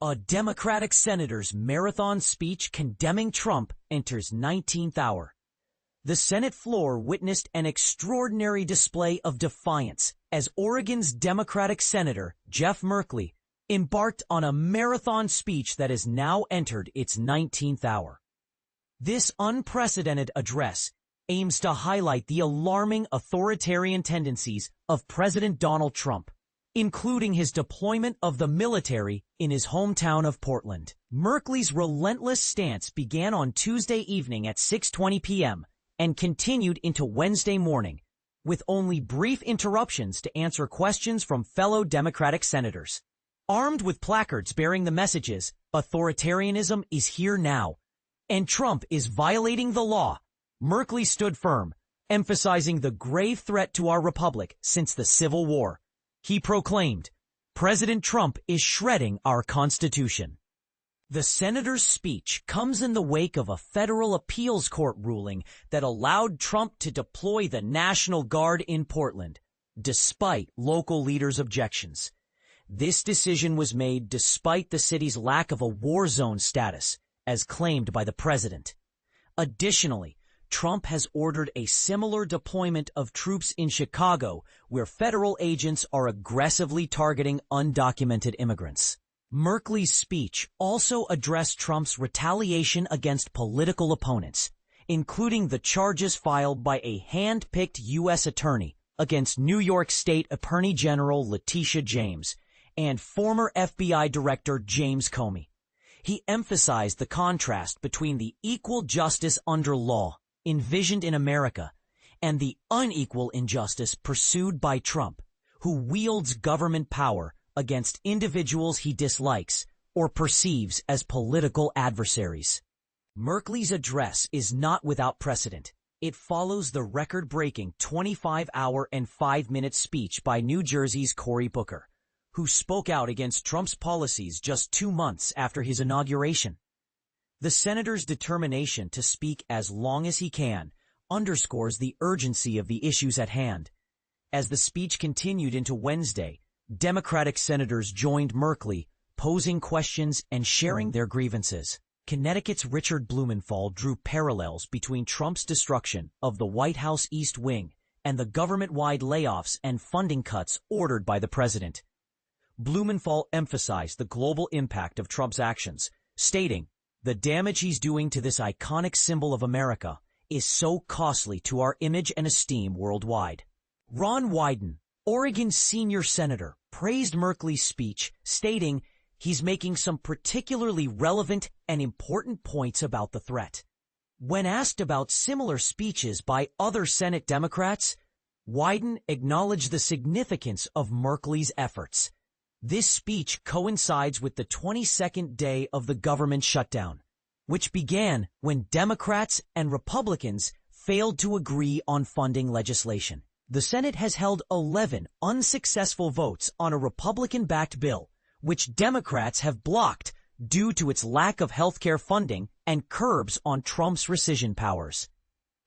A Democratic senator's marathon speech condemning Trump enters 19th hour. The Senate floor witnessed an extraordinary display of defiance as Oregon's Democratic Senator Jeff Merkley embarked on a marathon speech that has now entered its 19th hour. This unprecedented address aims to highlight the alarming authoritarian tendencies of President Donald Trump, including his deployment of the military in his hometown of Portland. Merkley's relentless stance began on Tuesday evening at 6:20 p.m. and continued into Wednesday morning, with only brief interruptions to answer questions from fellow Democratic senators. Armed with placards bearing the messages, "Authoritarianism is here now," and "Trump is violating the law," Merkley stood firm, emphasizing the grave threat to our republic since the Civil War. He proclaimed, "President Trump is shredding our Constitution." The senator's speech comes in the wake of a federal appeals court ruling that allowed Trump to deploy the National Guard in Portland, despite local leaders' objections. This decision was made despite the city's lack of a war zone status, as claimed by the president. Additionally, Trump has ordered a similar deployment of troops in Chicago, where federal agents are aggressively targeting undocumented immigrants. Merkley's speech also addressed Trump's retaliation against political opponents, including the charges filed by a hand-picked U.S. attorney against New York State Attorney General Letitia James and former FBI Director James Comey. He emphasized the contrast between the equal justice under law envisioned in America and the unequal injustice pursued by Trump, who wields government power against individuals he dislikes or perceives as political adversaries. Merkley's address is not without precedent. It follows the record-breaking 25-hour and 5-minute speech by New Jersey's Cory Booker, who spoke out against Trump's policies just 2 months after his inauguration. The senator's determination to speak as long as he can underscores the urgency of the issues at hand. As the speech continued into Wednesday, Democratic senators joined Merkley, posing questions and sharing their grievances. Connecticut's Richard Blumenthal drew parallels between Trump's destruction of the White House East Wing and the government-wide layoffs and funding cuts ordered by the president. Blumenthal emphasized the global impact of Trump's actions, stating, "The damage he's doing to this iconic symbol of America is so costly to our image and esteem worldwide." Ron Wyden, Oregon's senior senator, praised Merkley's speech, stating he's making some particularly relevant and important points about the threat. When asked about similar speeches by other Senate Democrats, Wyden acknowledged the significance of Merkley's efforts. This speech coincides with the 22nd day of the government shutdown, which began when Democrats and Republicans failed to agree on funding legislation. The Senate has held 11 unsuccessful votes on a Republican-backed bill, which Democrats have blocked due to its lack of healthcare funding and curbs on Trump's rescission powers.